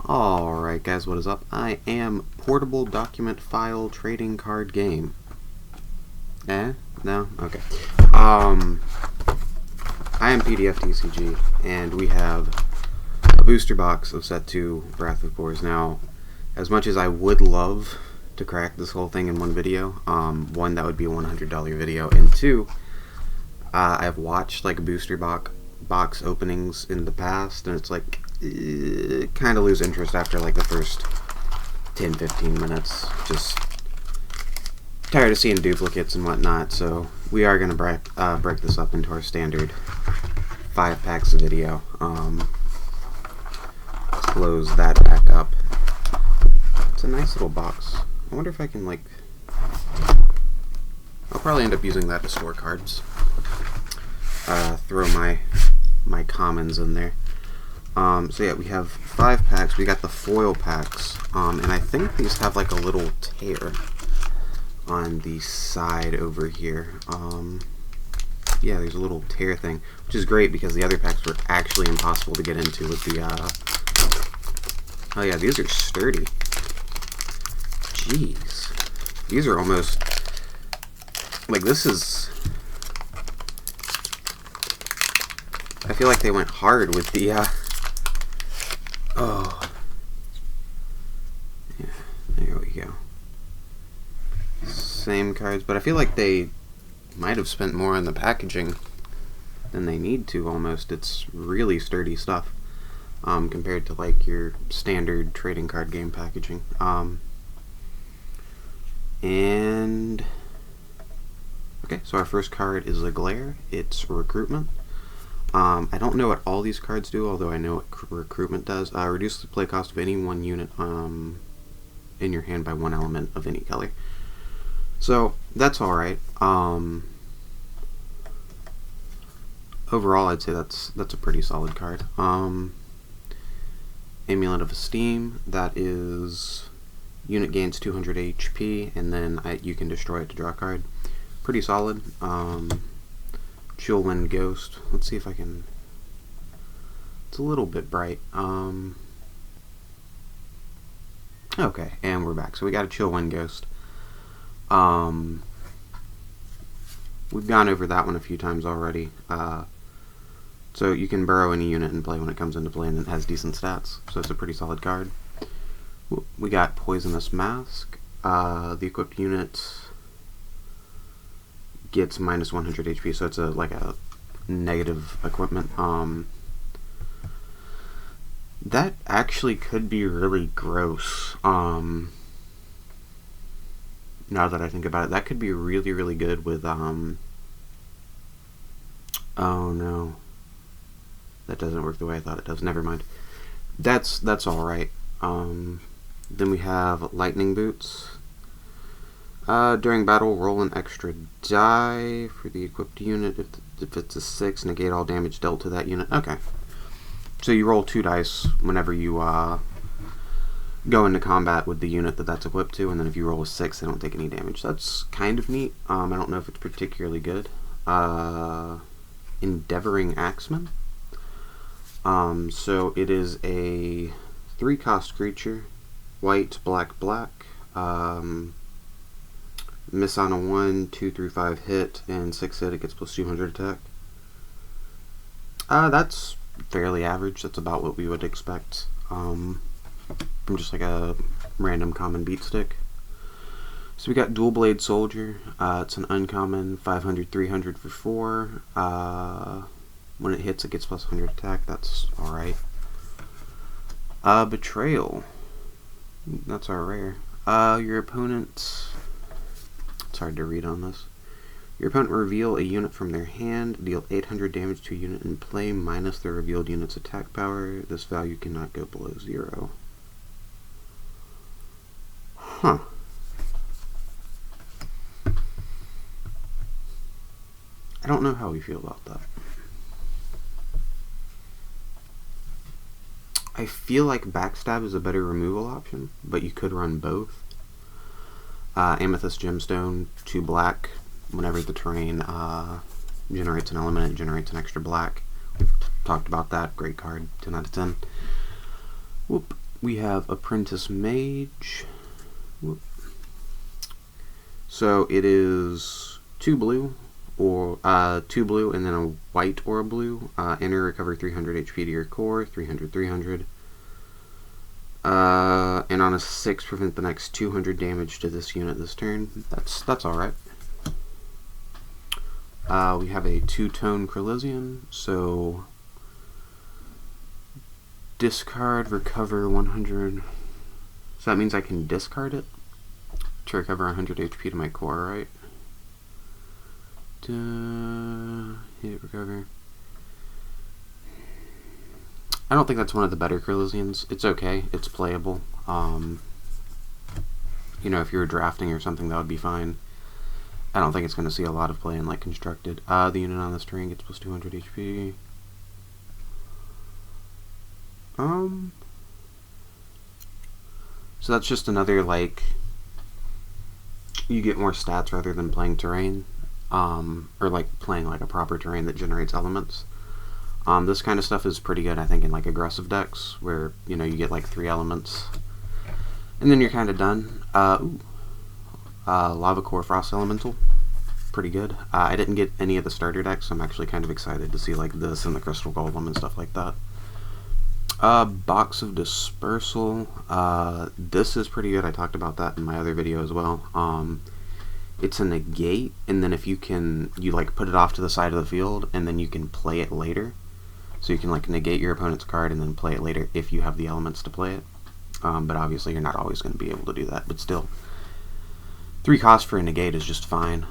Alright guys, what is up? I am Portable Document File Trading Card Game. No? Okay. I am PDFTCG, and we have a booster box of Set 2 Wrath of Boars. Now, as much as I would love to crack this whole thing in one video, one, that would be a $100 video, and two, I've watched like booster box openings in the past, and it's like, kind of lose interest after like the first 10-15 minutes. Just tired of seeing duplicates and whatnot, so we are going to break this up into our standard 5 packs of video. Close that back up. It's a nice little box. I wonder if I can, like, I'll probably end up using that to store cards. Throw my commons in there. So yeah, we have 5 packs. We got the foil packs, and I think these have like a little tear on the side over here. Yeah, there's a little tear thing, which is great because the other packs were actually impossible to get into with the, oh yeah, these are sturdy. Jeez. These are almost, like, this is, I feel like they went hard with the, oh. Yeah, there we go. Same cards, but I feel like they might have spent more on the packaging than they need to, almost. It's really sturdy stuff, compared to like your standard trading card game packaging. And okay, so our first card is a glare. It's recruitment. I don't know what all these cards do, although I know what recruitment does. Reduce the play cost of any one unit in your hand by 1 element of any color. So that's alright. Overall, I'd say that's a pretty solid card. Amulet of Esteem, that is unit gains 200 HP, and then you can destroy it to draw a card. Pretty solid. Chill Wind Ghost. Let's see if I can. It's a little bit bright. Okay, and we're back. So we got a Chill Wind Ghost. We've gone over that one a few times already. So you can burrow any unit in play when it comes into play, and it has decent stats. So it's a pretty solid card. We got Poisonous Mask. The equipped unit gets minus 100 HP, so it's like a negative equipment. That actually could be really gross. Now that I think about it, that could be really, really good with, oh no. That doesn't work the way I thought it does. Never mind. That's alright. Then we have Lightning Boots. During battle, roll an extra die for the equipped unit. If it's a 6, negate all damage dealt to that unit. Okay. So you roll 2 dice whenever you go into combat with the unit that's equipped to, and then if you roll a 6, they don't take any damage. That's kind of neat. I don't know if it's particularly good. Endeavoring Axeman. So it is a 3-cost creature. White, black, black. Miss on a 1, 2 through 5 hit, and 6 hit, it gets plus 200 attack. That's fairly average. That's about what we would expect from just like a random common beat stick. So we got Dual Blade Soldier. It's an uncommon, 500, 300 for 4. When it hits, it gets plus 100 attack. That's alright. Betrayal. That's our rare. Your opponent... It's hard to read on this. Your opponent will reveal a unit from their hand, deal 800 damage to a unit in play, minus the revealed unit's attack power. This value cannot go below 0. Huh. I don't know how we feel about that. I feel like Backstab is a better removal option, but you could run both. Amethyst Gemstone, 2 black. Whenever the terrain generates an element, it generates an extra black. We've talked about that. Great card, 10 out of 10. Whoop. We have Apprentice Mage. Whoop. So it is 2 blue, or 2 blue and then a white or a blue. Enter, recover 300 HP to your core, 300, 300. And on a 6, prevent the next 200 damage to this unit this turn. That's alright. We have a 2-tone Krylisian, so discard, recover 100. So that means I can discard it to recover 100 HP to my core, right? Hit, recover. I don't think that's one of the better Krylisians. It's okay. It's playable. You know, if you were drafting or something, that would be fine. I don't think it's going to see a lot of play in like Constructed. The unit on this terrain gets plus 200 HP. So that's just another, like, you get more stats rather than playing terrain, or like playing like a proper terrain that generates elements. This kind of stuff is pretty good, I think, in like aggressive decks where, you know, you get like 3 elements and then you're kind of done. Lava Core Frost Elemental, pretty good. I didn't get any of the starter decks, so I'm actually kind of excited to see like this and the Crystal Golem and stuff like that. Box of Dispersal. This is pretty good. I talked about that in my other video as well. It's a negate, and then if you like put it off to the side of the field, and then you can play it later. So you can like negate your opponent's card and then play it later if you have the elements to play it. But obviously you're not always going to be able to do that. But still, 3 cost for a negate is just fine.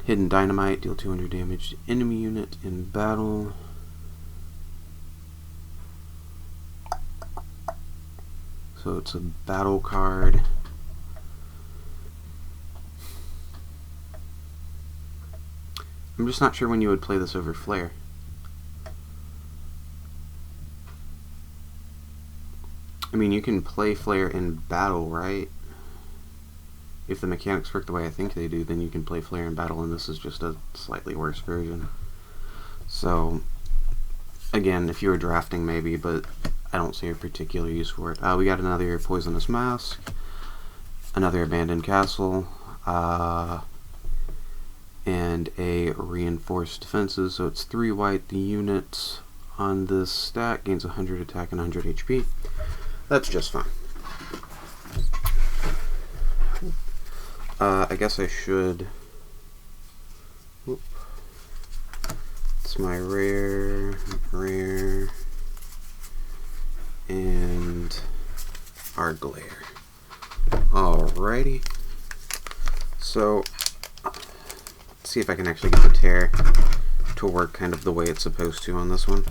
Hidden Dynamite, deal 200 damage to enemy unit in battle. So it's a battle card. I'm just not sure when you would play this over Flare. I mean, you can play Flare in battle, right? If the mechanics work the way I think they do, then you can play Flare in battle, and this is just a slightly worse version. So, again, if you were drafting, maybe, but I don't see a particular use for it. We got another Poisonous Mask, another Abandoned Castle, and a Reinforced Defenses. So it's 3 white. The unit on this stack gains 100 attack and 100 HP. That's just fine. I guess I should. Whoop. It's my rare, and our glare. Alrighty. So, let's see if I can actually get the tear to work kind of the way it's supposed to on this one.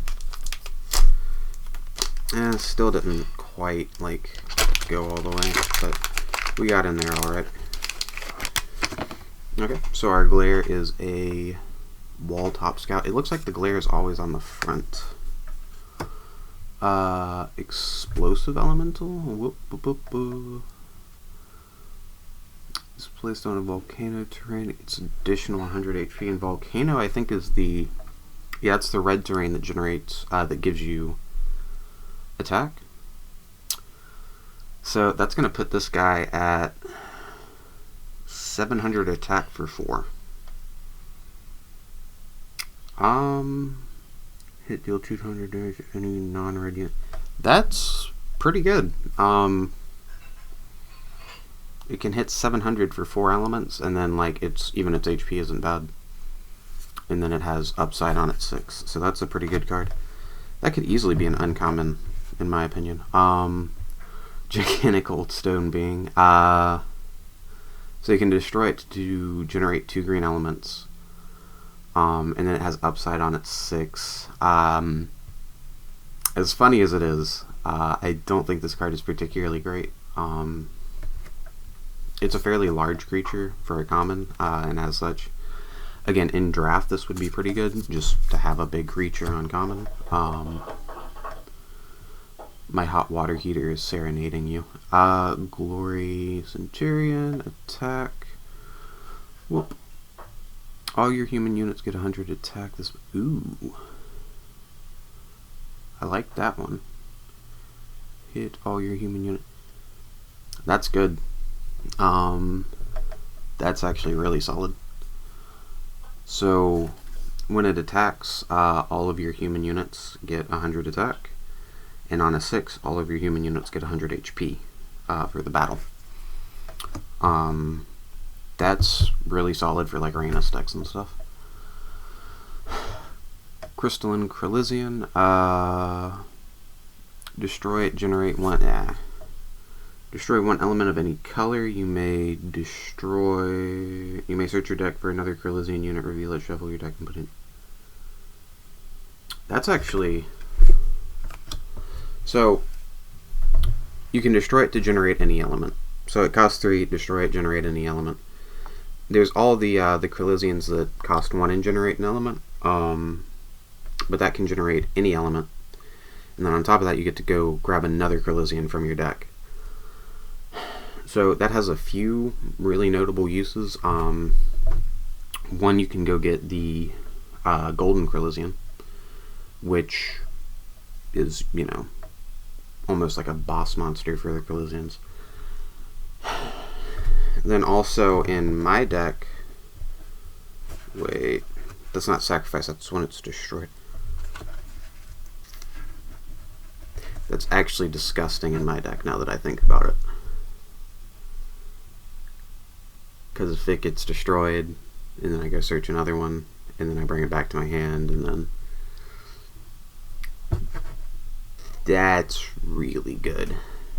Still didn't quite like go all the way, but we got in there alright. Okay, so our glare is a wall top scout. It looks like the glare is always on the front. Explosive Elemental. Whoop, whoop, whoop, whoop. It's placed on a volcano terrain. It's additional 100 HP. And volcano, I think, is the it's the red terrain that generates that gives you attack. So that's gonna put this guy at 700 attack for 4. Hit, deal 200 damage to any non-radiant. That's pretty good. It can hit 700 for 4 elements, and then like even its HP isn't bad. And then it has upside on its 6, so that's a pretty good card. That could easily be an uncommon, in my opinion. Gigantic Old Stone Being. So you can destroy it to generate 2 green elements. And then it has upside on its 6. As funny as it is, I don't think this card is particularly great. It's a fairly large creature for a common, and as such, again, in draft this would be pretty good, just to have a big creature on common. My hot water heater is serenading you. Glory Centurion, attack. Whoop. All your human units get 100 attack. Ooh. I like that one. hit all your human units. That's good. That's actually really solid. So when it attacks, all of your human units get 100 attack, and on a 6, all of your human units get 100 HP for the battle. That's really solid for like arena decks and stuff. Crystalline Cryllizian, destroy it, generate one. Destroy one element of any color. You may search your deck for another Cryllizian unit, reveal it, shuffle your deck, and put it. That's actually. So, you can destroy it to generate any element. So it costs 3, destroy it, generate any element. There's all the Cryllizians that cost 1 and generate an element. But that can generate any element. And then on top of that, you get to go grab another Cryllizian from your deck. So that has a few really notable uses. One, you can go get the Golden Cryllizian, which is, almost like a boss monster for the Cryllizians. Then also in my deck, wait, that's not sacrifice, that's when it's destroyed. That's actually disgusting in my deck now that I think about it. Because if it gets destroyed, and then I go search another one, and then I bring it back to my hand, and then... That's really good.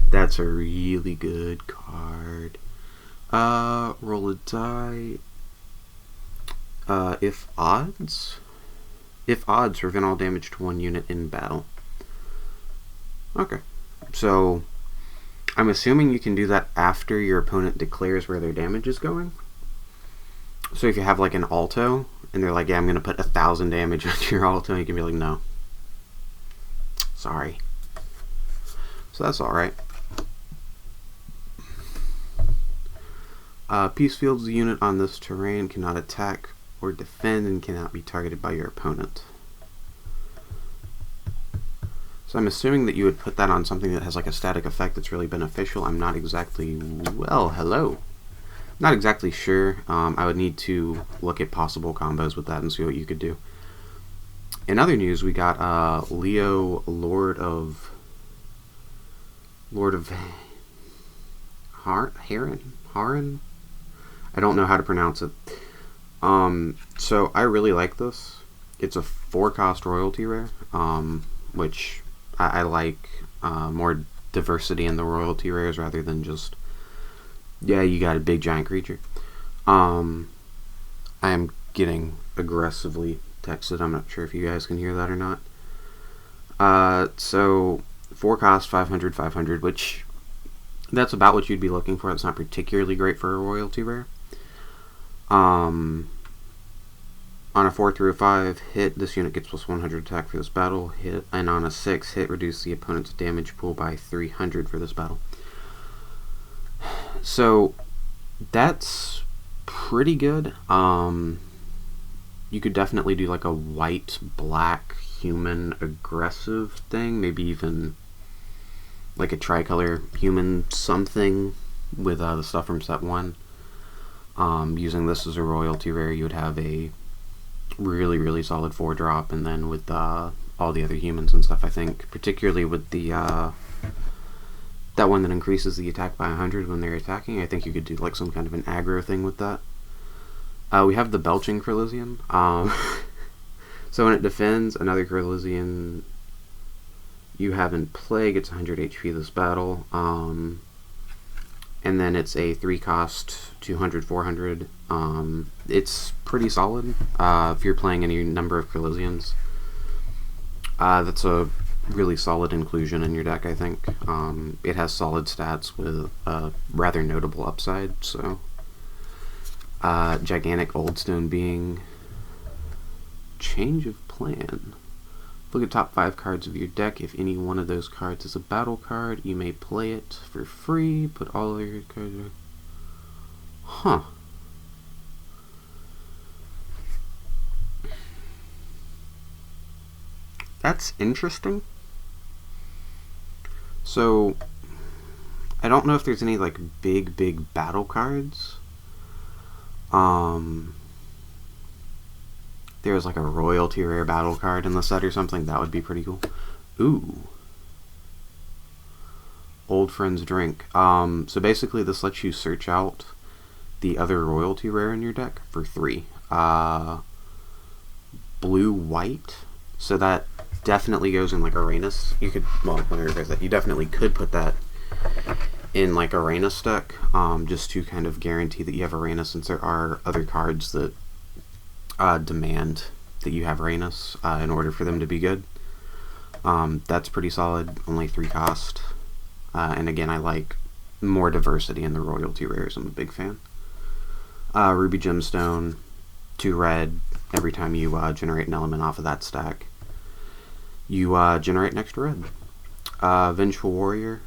That's a really good card. Roll a die. If odds, prevent all damage to one unit in battle. Okay, so I'm assuming you can do that after your opponent declares where their damage is going. So if you have like an alto, and they're like, yeah, I'm going to put 1,000 damage on your alto, you can be like, no. Sorry. So that's alright. Peace fields, the unit on this terrain cannot attack or defend and cannot be targeted by your opponent. So I'm assuming that you would put that on something that has like a static effect that's really beneficial. I'm not exactly, well, hello. Not exactly sure. I would need to look at possible combos with that and see what you could do. In other news, we got Leo, Lord of Haran? I don't know how to pronounce it. So I really like this. It's a 4-cost royalty rare, which I like more diversity in the royalty rares rather than just, yeah, you got a big giant creature. I am getting aggressively texted. I'm not sure if you guys can hear that or not. So 4-cost, 500, which that's about what you'd be looking for. It's not particularly great for a royalty rare. On a 4 through a 5 hit, this unit gets plus 100 attack for this battle. Hit, and on a 6 hit, reduce the opponent's damage pool by 300 for this battle. So that's pretty good. You could definitely do like a white-black human aggressive thing, maybe even like a tricolor human something with the stuff from set 1. Using this as a royalty rare, you would have a really solid 4-drop, and then with all the other humans and stuff, I think, particularly with the that one that increases the attack by 100 when they're attacking, I think you could do like some kind of an aggro thing with that. We have the Belching Cryllizian. So when it defends, another Cryllizian you have in play gets 100 HP this battle. And then it's a 3-cost, 200, 400. It's pretty solid if you're playing any number of Cryllizians. That's a really solid inclusion in your deck, I think. It has solid stats with a rather notable upside. So, Gigantic Oldstone Being, change of plan. Look at top 5 cards of your deck. If any one of those cards is a battle card, you may play it for free. Put all of your cards... Huh. That's interesting. So, I don't know if there's any, like, big battle cards. There's, like, a royalty rare battle card in the set or something. That would be pretty cool. Ooh. Old Friend's Drink. So basically this lets you search out the other royalty rare in your deck for 3. Blue-white. So that definitely goes in, like, Arenas. You could, well, let me rephrase that. You definitely could put that in, like, Arenas deck, just to kind of guarantee that you have Arenas, since there are other cards that demand that you have Arenas in order for them to be good. That's pretty solid. Only 3 cost. And again, I like more diversity in the royalty rares. I'm a big fan. Ruby Gemstone, 2 red. Every time you generate an element off of that stack, you generate an extra red. Vengeful Warrior,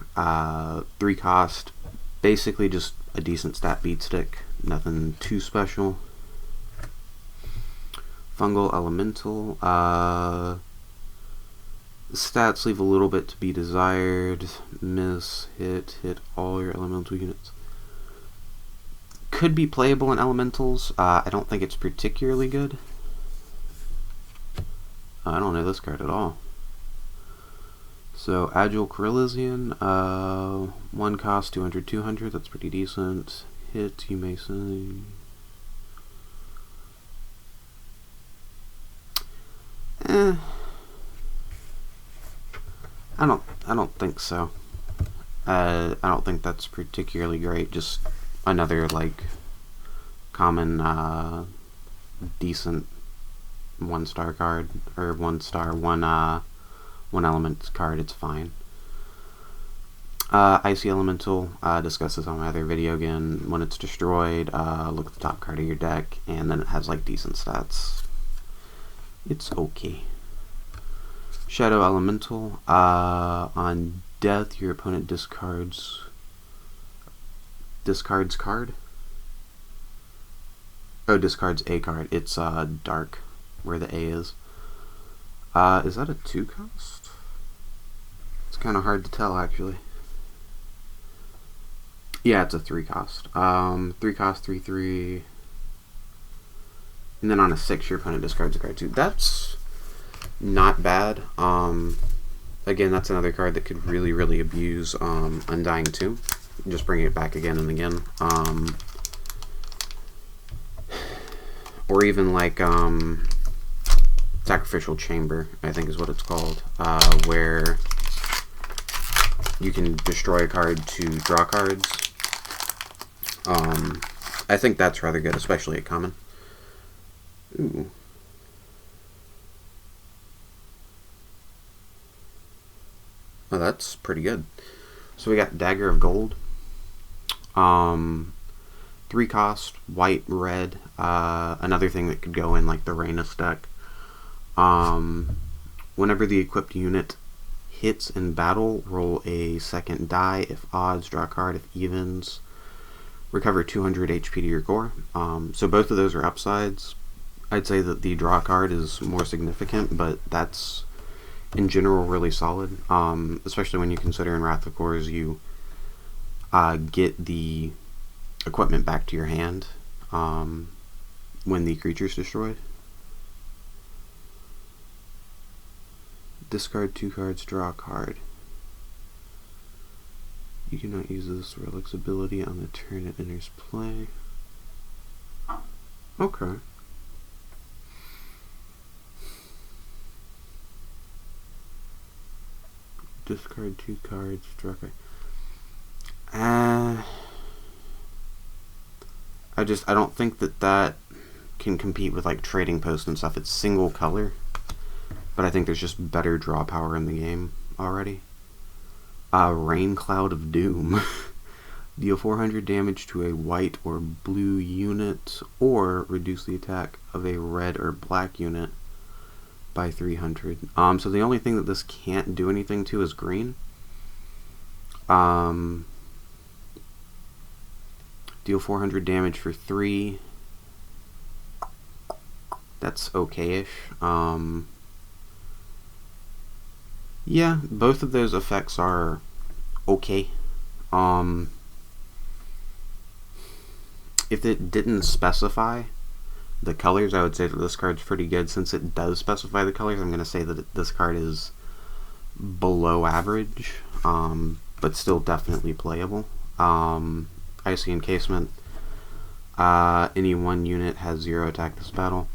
3 cost. Basically just a decent stat beat stick. Nothing too special. Fungal Elemental. Stats leave a little bit to be desired. Miss, hit all your elemental units. Could be playable in elementals. I don't think it's particularly good. I don't know this card at all. So, Agile Coryllian, 1 cost, 200, that's pretty decent. Hit, you may say. I don't think so. I don't think that's particularly great. Just another, like, common, decent 1-star card, or 1-star, one element card. It's fine. Icy Elemental, discuss this on my other video again. When it's destroyed, look at the top card of your deck, and then it has, like, decent stats. It's okay. Shadow Elemental, on death, your opponent discards card. Oh, discards a card. It's dark, where the A is. Is that a 2 cost? It's kind of hard to tell, actually. Yeah, it's a 3 cost. 3 cost, 3/3. And then on a 6, your opponent discards a card too. That's not bad. Again, that's another card that could really abuse Undying Tomb. Just bring it back again and again. Or even like Sacrificial Chamber, I think is what it's called, where you can destroy a card to draw cards. I think that's rather good, especially at common. Ooh. Oh, that's pretty good. So we got Dagger of Gold. 3 cost, white, red. Another thing that could go in like the Reyna's deck. Whenever the equipped unit hits in battle, roll a second die. If odds, draw a card. If evens, recover 200 HP to your core. So both of those are upsides. I'd say that the draw card is more significant, but that's in general really solid, especially when you consider in Wrath of Kors you get the equipment back to your hand when the creature's destroyed. Discard 2 cards, draw a card. You cannot use this relic's ability on the turn it enters play. Okay. Discard 2 cards, draw a card. I don't think that can compete with like Trading Post and stuff. It's single color, but I think there's just better draw power in the game already. Rain Cloud of Doom. Deal 400 damage to a white or blue unit, or reduce the attack of a red or black unit by 300. So the only thing that this can't do anything to is green. Deal 400 damage for 3. That's okay-ish. Yeah, both of those effects are okay. If it didn't specify the colors, I would say that this card's pretty good. Since it does specify the colors, I'm going to say that this card is below average, but still definitely playable. Icy Encasement. Any one unit has 0 attack this battle.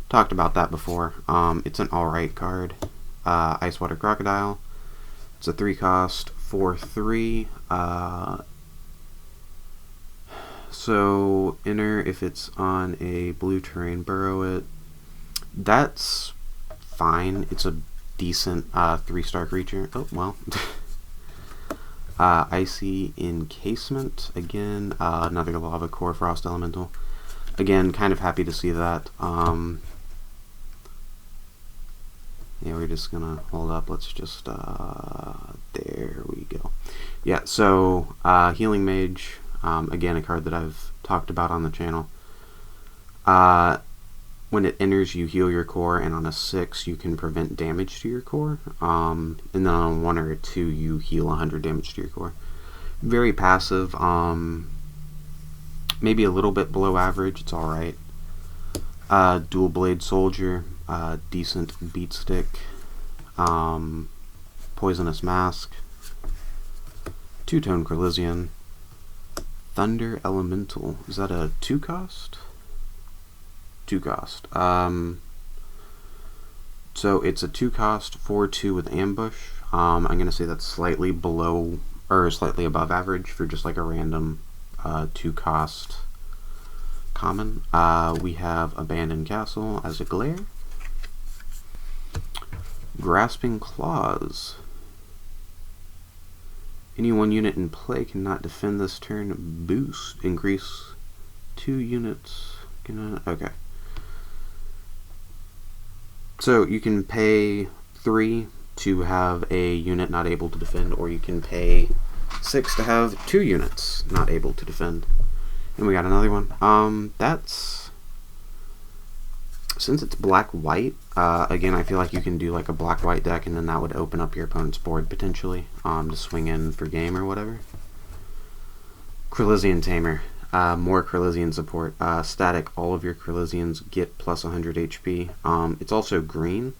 Talked about that before. It's an alright card. Ice Water Crocodile. It's a 3 cost, 4/3. So enter if it's on a blue terrain, burrow it. That's fine. It's a decent 3-star creature. Oh, well. Icy Encasement. Again, another Lava Core Frost Elemental. Again, kind of happy to see that. Yeah, we're just gonna hold up. Let's just, there we go. Yeah, so, Healing Mage. Again, a card that I've talked about on the channel. When it enters, you heal your core, and on a 6, you can prevent damage to your core. And then on a 1 or a 2, you heal 100 damage to your core. Very passive. Maybe a little bit below average. It's alright. Dual Blade Soldier. Decent beat stick. Poisonous Mask. Two-tone Krylisian. Thunder Elemental. Is that a 2 cost? 2 cost. So it's a 2 cost, 4/2 with Ambush. I'm gonna say that's slightly below or slightly above average for just like a random 2 cost common. We have Abandoned Castle as a glare. Grasping Claws. Any one unit in play cannot defend this turn. Boost. Increase 2 units. Okay. So you can pay 3 to have a unit not able to defend, or you can pay 6 to have 2 units not able to defend. And we got another one. That's... Since it's black-white, again, I feel like you can do like a black-white deck, and then that would open up your opponent's board, potentially, to swing in for game or whatever. Krylisian Tamer. More Krylisian support. Static, all of your Krylisians get plus 100 HP. It's also green,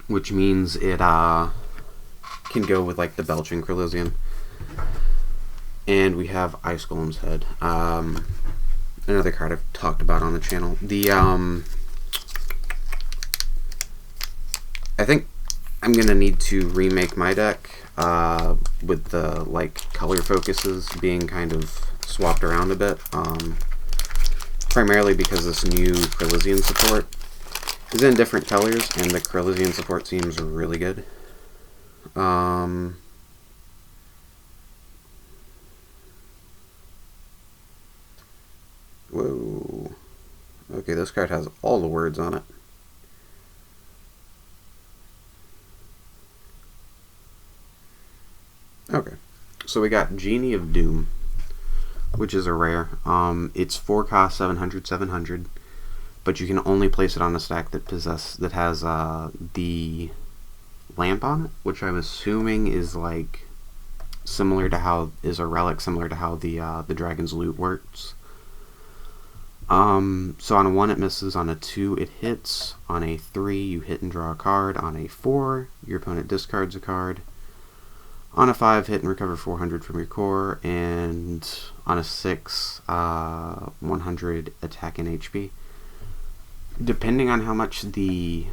which means it can go with like the Belching Krylisian. And we have Ice Golem's Head. Another card I've talked about on the channel. I think I'm gonna need to remake my deck with the like color focuses being kind of swapped around a bit. Primarily because this new Krylisian support is in different colors, and the Krylisian support seems really good. Whoa. Okay, this card has all the words on it. Okay, so we got Genie of Doom, which is a rare. It's 4 cost, 700, 700, but you can only place it on a stack that has the lamp on it, which I'm assuming is like similar to how a relic, similar to how the Dragon's Loot works. So on a 1 it misses, on a 2 it hits, on a 3 you hit and draw a card, on a 4 your opponent discards a card, on a 5 hit and recover 400 from your core, and on a 6 100 attack and HP. Depending on how much the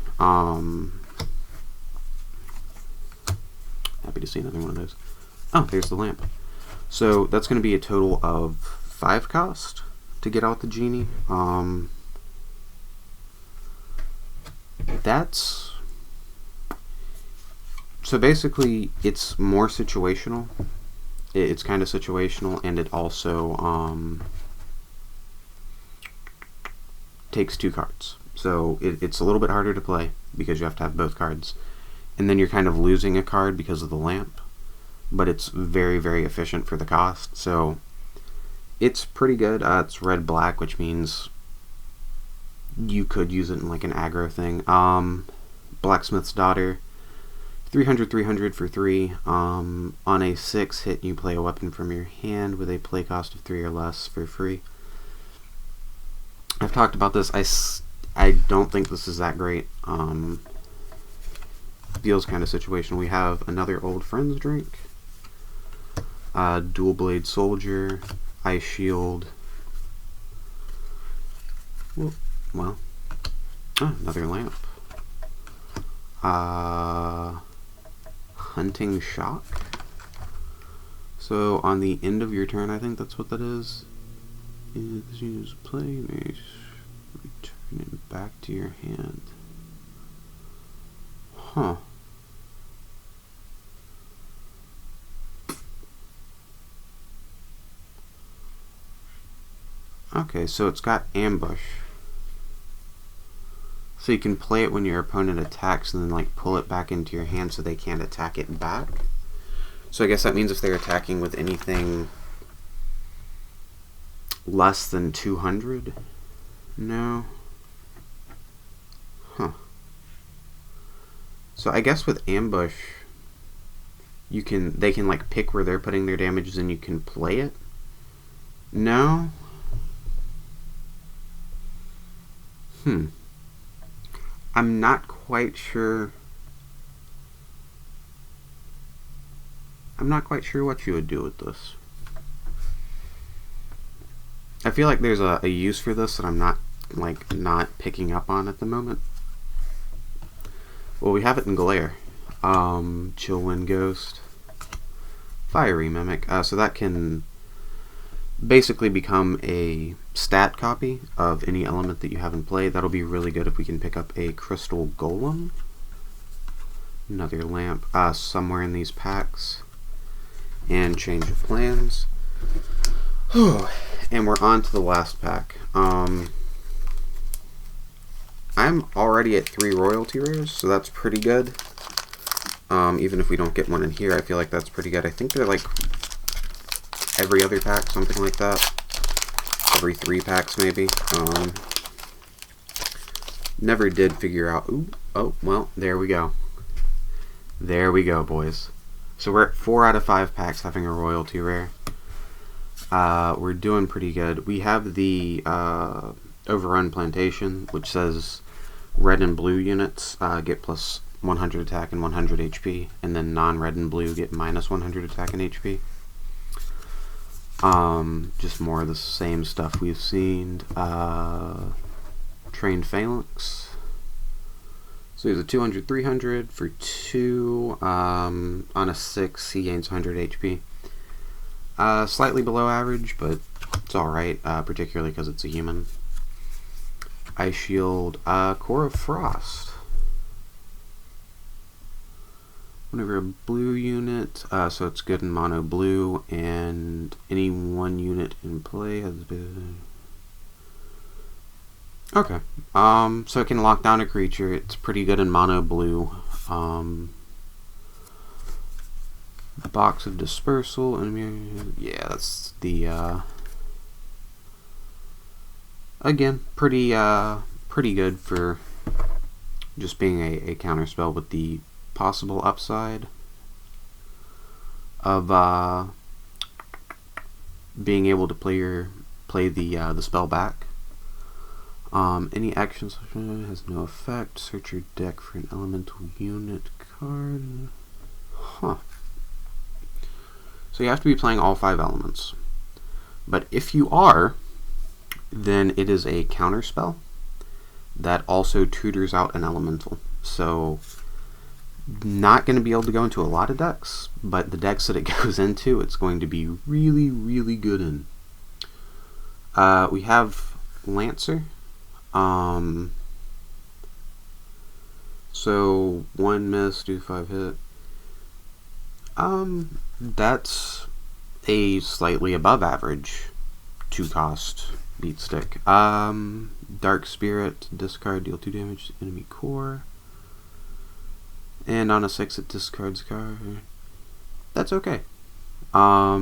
happy to see another one of those. Oh, there's the lamp. So that's going to be a total of 5 cost to get out the Genie. That's... So basically, it's more situational. It's kind of situational, and it also takes 2 cards. So it's a little bit harder to play because you have to have both cards. And then you're kind of losing a card because of the lamp. But it's very, very efficient for the cost. So it's pretty good. It's red-black, which means you could use it in like an aggro thing. Blacksmith's Daughter. 300, 300 for 3. On a 6 hit, you play a weapon from your hand with a play cost of 3 or less for free. I've talked about this. I don't think this is that great. Feels kind of situational. We have another old friend's drink, dual blade soldier, ice shield. Well, another lamp. Hunting shock. So on the end of your turn, I think that's what that is. Is use play, may return it back to your hand. Huh. Okay, so it's got ambush. So you can play it when your opponent attacks and then like pull it back into your hand so they can't attack it back. So I guess that means if they're attacking with anything less than 200? No. Huh. So I guess with ambush, they can like pick where they're putting their damages and you can play it? No? I'm not quite sure. I'm not quite sure what you would do with this. I feel like there's a use for this that I'm not picking up on at the moment. Well, we have it in Glare. Chill Wind Ghost. Fiery Mimic. So that can basically become a stat copy of any element that you have in play. That'll be really good if we can pick up a Crystal Golem. Another lamp somewhere in these packs. And change of plans. And we're on to the last pack. I'm already at 3 royalty rares, so that's pretty good. Even if we don't get one in here, I feel like that's pretty good. I think they're like every other pack, something like that. Every 3 packs, maybe. Never did figure out. Ooh, oh, well, there we go. There we go, boys. So we're at 4 out of 5 packs having a royalty rare. We're doing pretty good. We have the Overrun Plantation, which says red and blue units get plus 100 attack and 100 HP, and then non-red and blue get minus 100 attack and HP. Just more of the same stuff we've seen. Trained Phalanx. So he's a 200, 300 for 2. On a 6, he gains 100 HP. Slightly below average, but it's alright, particularly because it's a human. Ice Shield, Core of Frost. Whenever a blue unit, so it's good in mono blue, and any one unit in play has been... Okay, so it can lock down a creature. It's pretty good in mono blue. Box of Dispersal, and yeah, that's the, again, pretty good for just being a counter spell with the possible upside of being able to play the spell back. Any action has no effect. Search your deck for an elemental unit card. Huh. So you have to be playing all 5 elements. But if you are, then it is a counter spell that also tutors out an elemental. So not going to be able to go into a lot of decks, but the decks that it goes into, it's going to be really, really good in. We have Lancer. So 1 miss, do 5 hit. That's a slightly above average 2-cost beat stick. Dark Spirit, discard, deal 2 damage to enemy core. And on a 6 it discards card. That's okay. I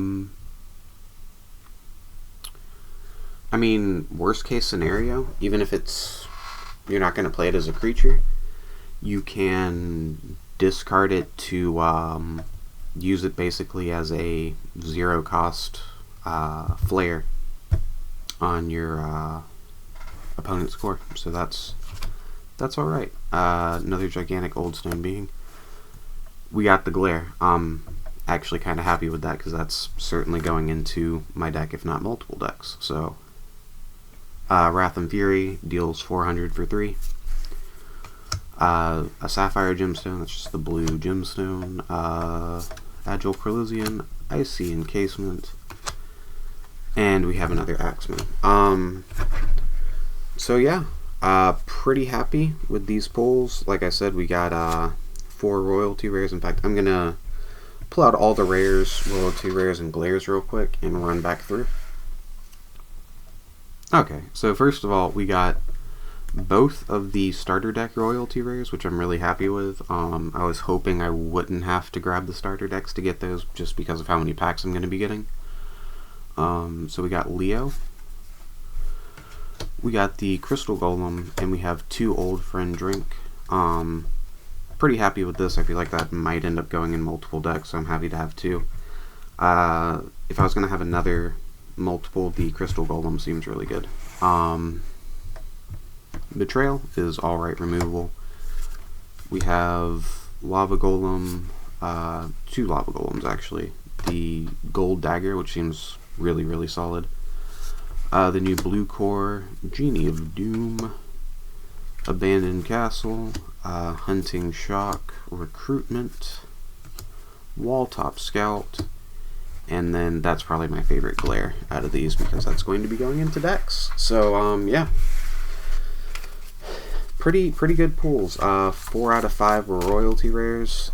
mean, worst case scenario, even if you're not going to play it as a creature, you can discard it to use it basically as a zero cost flare on your opponent's core. So that's alright. Another gigantic old stone being. We got the glare. Actually kind of happy with that because that's certainly going into my deck, if not multiple decks. So Wrath and Fury deals 400 for 3. A Sapphire Gemstone, that's just the blue gemstone. Agile Corlusion, Icy Encasement, and we have another Axeman. So yeah, pretty happy with these pulls. Like I said, we got 4 royalty rares. In fact, I'm gonna pull out all the rares, royalty rares, and glares real quick and run back through. Okay, so first of all, we got both of the starter deck royalty rares, which I'm really happy with. I was hoping I wouldn't have to grab the starter decks to get those just because of how many packs I'm going to be getting. So we got Leo, we got the Crystal Golem, and we have 2 Old Friend Drink. Pretty happy with this. I feel like that might end up going in multiple decks, so I'm happy to have 2. If I was going to have another multiple, the Crystal Golem seems really good. Betrayal is alright removable. We have Lava Golem, 2 Lava Golems actually. The Gold Dagger, which seems really, really solid. The new Blue Core, Genie of Doom, Abandoned Castle, Hunting Shock, Recruitment, Walltop Scout, and then that's probably my favorite glare out of these because that's going to be going into decks. So, yeah. Pretty good pulls. 4 out of 5 were royalty rares.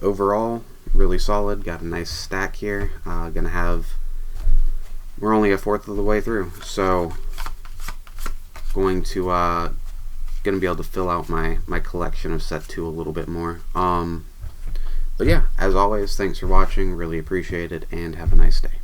Overall, really solid. Got a nice stack here. We're only a fourth of the way through, so going to be able to fill out my collection of set 2 a little bit more. But yeah, as always, thanks for watching. Really appreciate it, and have a nice day.